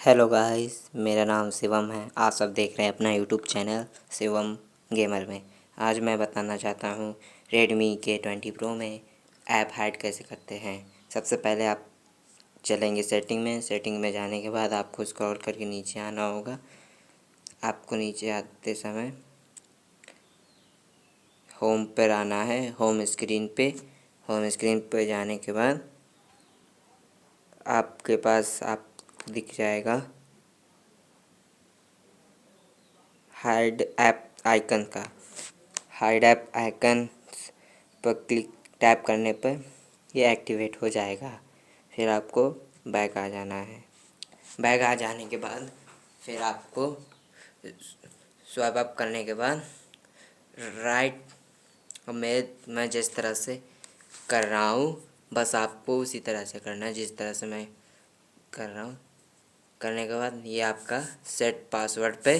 Hello guys, मेरा नाम शिवम है। आप सब देख रहे हैं अपना यूट्यूब चैनल शिवम गेमर में। आज मैं बताना चाहता हूँ रेडमी K20 प्रो में ऐप हाइड कैसे करते हैं। सबसे पहले आप चलेंगे सेटिंग में जाने के बाद आपको स्क्रॉल करके नीचे आना होगा। आपको नीचे आते समय होम पर आना है। होम स्क्रीन पे जाने के बाद आपके पास आपको दिख जाएगा हाइड ऐप आइकन का। हाइड ऐप आइकन पर टैप करने पर ये एक्टिवेट हो जाएगा। फिर आपको बैक आ जाना है। बैक आ जाने के बाद फिर आपको स्वाइप अप करने के बाद राइट मैं जिस तरह से कर रहा हूँ बस आपको उसी तरह से करना है जिस तरह से मैं कर रहा हूँ। करने के बाद ये आपका सेट पासवर्ड पे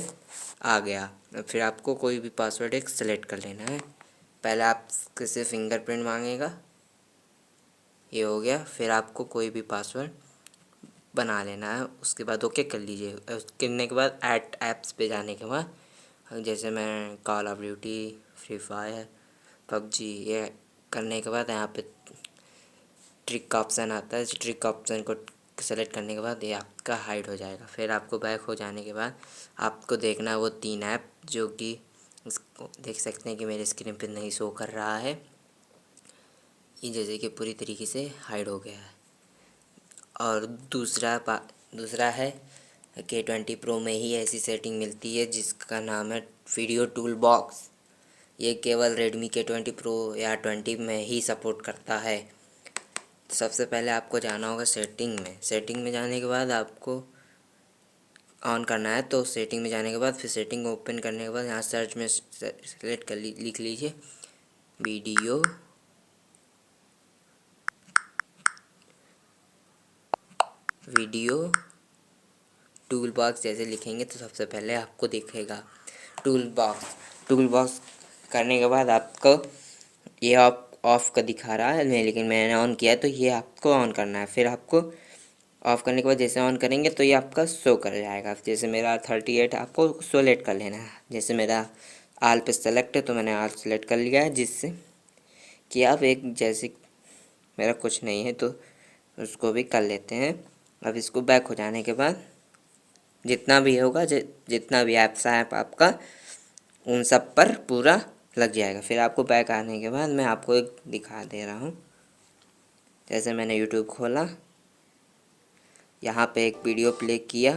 आ गया। फिर आपको कोई भी पासवर्ड एक सेलेक्ट कर लेना है। पहले आप किसी फिंगरप्रिंट मांगेगा, ये हो गया। फिर आपको कोई भी पासवर्ड बना लेना है, उसके बाद ओके कर लीजिए। करने के बाद ऐड ऐप्स पे जाने के बाद जैसे मैं call of duty, free fire, PUBG, ये करने के बाद यहाँ पे ट्रिक का ऑप्शन आता है। इस ट्रिक का ऑप्शन को सेलेक्ट करने के बाद ये आपका हाइड हो जाएगा। फिर आपको बैक हो जाने के बाद आपको देखना है वो 3 ऐप जो कि इसको देख सकते हैं कि मेरे स्क्रीन पे नहीं शो कर रहा है। ये जैसे कि पूरी तरीके से हाइड हो गया है। और दूसरा है K20 प्रो में ही ऐसी सेटिंग मिलती है जिसका नाम है वीडियो टूल बॉक्स। ये केवल रेडमी K20 प्रो या 20 में ही सपोर्ट करता है। सबसे पहले आपको जाना होगा सेटिंग में जाने के बाद आपको ऑन करना है। तो सेटिंग में जाने के बाद फिर सेटिंग ओपन करने के बाद यहाँ सर्च में सेलेक्ट कर लिख लीजिए वीडियो टूल बॉक्स। जैसे लिखेंगे तो सबसे पहले आपको दिखेगा टूल बॉक्स करने के बाद आपको ये ऑफ का दिखा रहा है नहीं, लेकिन मैंने ऑन किया है तो ये आपको ऑन करना है। फिर आपको ऑफ़ करने के बाद जैसे ऑन करेंगे तो ये आपका शो कर जाएगा। जैसे मेरा 38 आपको सेलेक्ट कर लेना है। जैसे मेरा आल पे सेलेक्ट है तो मैंने आल सेलेक्ट कर लिया है, जिससे कि आप एक जैसे मेरा कुछ नहीं है तो उसको भी कर लेते हैं। अब इसको बैक हो जाने के बाद जितना भी होगा जितना भी ऐप्स है आपका उन सब पर पूरा लग जाएगा। फिर आपको बैक आने के बाद मैं आपको एक दिखा दे रहा हूँ। जैसे मैंने यूट्यूब खोला, यहाँ पे एक वीडियो प्ले किया।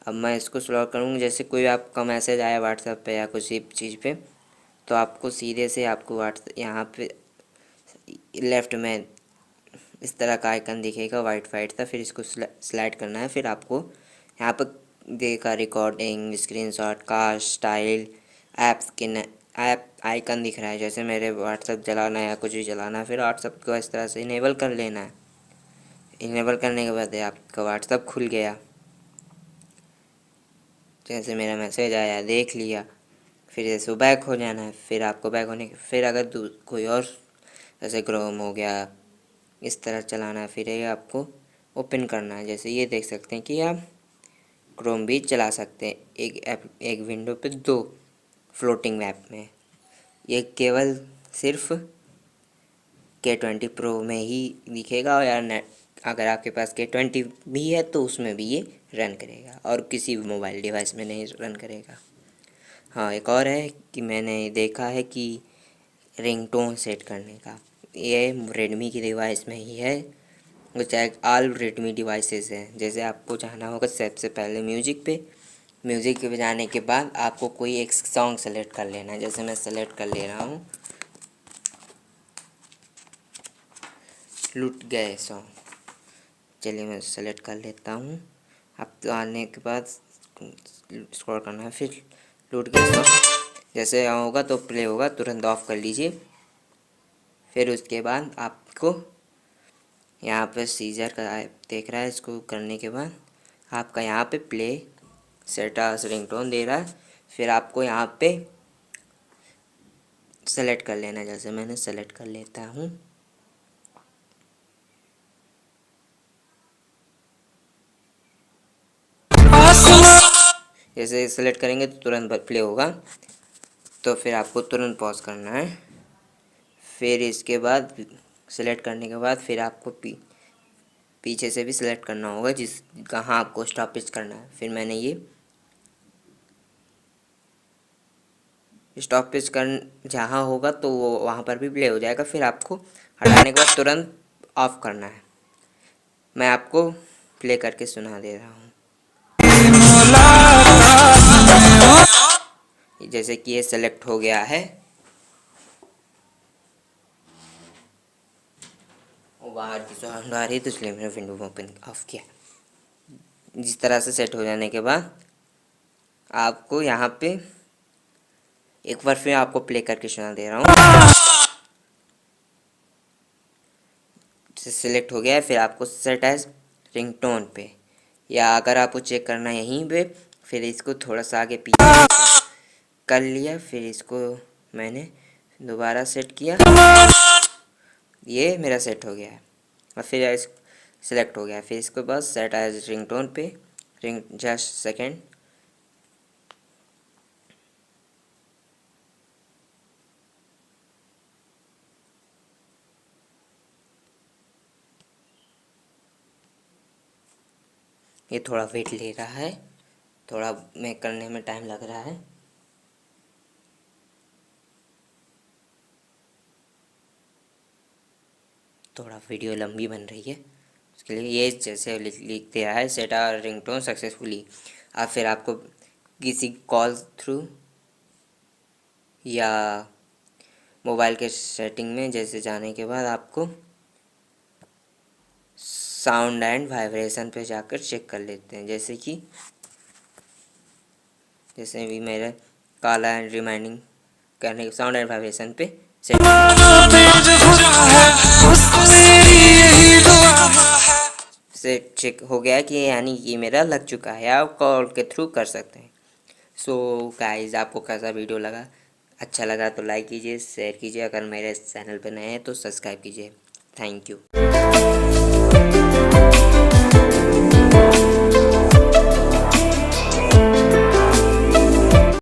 अब मैं इसको स्क्रॉल करूँगा, जैसे कोई आपका मैसेज आया व्हाट्सएप पे या किसी चीज़ पे तो आपको सीधे से आपको व्हाट्सएप यहाँ पे लेफ़्ट में इस तरह का आइकन दिखेगा वाइट सा। फिर इसको स्लाइड करना है। फिर आपको यहाँ पर देखा recording, screenshot, cast, style, apps के ऐप आइकन दिख रहा है। जैसे मेरे व्हाट्सएप चलाना है या कुछ भी चलाना है, फिर व्हाट्सएप को इस तरह से इनेबल कर लेना है। इनेबल करने के बाद आपका व्हाट्सएप खुल गया। जैसे मेरा मैसेज आया देख लिया। फिर जैसे बैक हो जाना है। फिर आपको बैक होने के फिर अगर कोई और जैसे क्रोम हो गया इस तरह चलाना है, फिर ये आपको ओपन करना है। जैसे ये देख सकते हैं कि आप क्रोम भी चला सकते हैं एक विंडो पे 2 फ्लोटिंग ऐप में। ये केवल सिर्फ K20 प्रो में ही दिखेगा, या अगर आपके पास K20 भी है तो उसमें भी ये रन करेगा और किसी भी मोबाइल डिवाइस में नहीं रन करेगा। हाँ, एक और है कि मैंने देखा है कि रिंगटोन सेट करने का, ये रेडमी की डिवाइस में ही है। वो चाहे ऑल रेडमी डिवाइसेस हैं। जैसे आपको जाना होगा सबसे पहले म्यूज़िक पे जाने के बाद आपको कोई एक सॉन्ग सेलेक्ट कर लेना है। जैसे मैं सेलेक्ट कर ले रहा हूँ लूट गए सॉन्ग। चलिए मैं सेलेक्ट कर लेता हूँ। अब तो आने के बाद स्क्रॉल करना है, फिर लूट गए सॉन्ग जैसे होगा तो प्ले होगा, तुरंत ऑफ कर लीजिए। फिर उसके बाद आपको यहाँ पे सीजर का देख रहा है, इसको करने के बाद आपका यहाँ पे प्ले सेटास रिंगटोन दे रहा है। फिर आपको यहाँ पे सेलेक्ट कर लेना है। जैसे मैंने सेलेक्ट कर लेता हूँ। जैसे सेलेक्ट करेंगे तो तुरंत प्ले होगा, तो फिर आपको तुरंत पॉज करना है। फिर इसके बाद सेलेक्ट करने के बाद फिर आपको पीछे से भी सिलेक्ट करना होगा कहाँ आपको स्टॉपेज करना है। फिर मैंने ये स्टॉपेज जहाँ होगा तो वो वहाँ पर भी प्ले हो जाएगा। फिर आपको हटाने के बाद तुरंत ऑफ करना है। मैं आपको प्ले करके सुना दे रहा हूँ। जैसे कि ये सेलेक्ट हो गया है, बाहर की साउंड आ रही है तो इसलिए मैंने विंडो ओपन ऑफ किया। जिस तरह से सेट हो जाने के बाद आपको यहाँ पे एक बार फिर आपको प्ले करके सुना दे रहा हूँ। सिलेक्ट हो गया है, फिर आपको सेट एज रिंगटोन पे, या अगर आपको चेक करना है यहीं पे, फिर इसको थोड़ा सा आगे पीछे कर लिया। फिर इसको मैंने दोबारा सेट किया, ये मेरा सेट हो गया है और फिर सिलेक्ट हो गया है। फिर इसके बाद सेट एज रिंगटोन पे जस्ट सेकेंड। ये थोड़ा वेट ले रहा है, थोड़ा मैं करने में टाइम लग रहा है। थोड़ा वीडियो लंबी बन रही है, उसके लिए ये जैसे लिख दे रहा है सेट आवर रिंगटोन सक्सेसफुली। अब फिर आपको किसी कॉल थ्रू या मोबाइल के सेटिंग में जैसे जाने के बाद आपको साउंड एंड वाइब्रेशन पे जाकर चेक कर लेते हैं। जैसे भी मेरे काला एंड रिमाइंडिंग करने के साउंड एंड वाइब्रेशन पे सेट चेक हो गया कि यानी कि मेरा लग चुका है। आप कॉल के थ्रू कर सकते हैं। सो गाइस, आपको कैसा वीडियो लगा? अच्छा लगा तो लाइक कीजिए, शेयर कीजिए। अगर मेरे चैनल पर नए हैं तो सब्सक्राइब कीजिए। Thank you.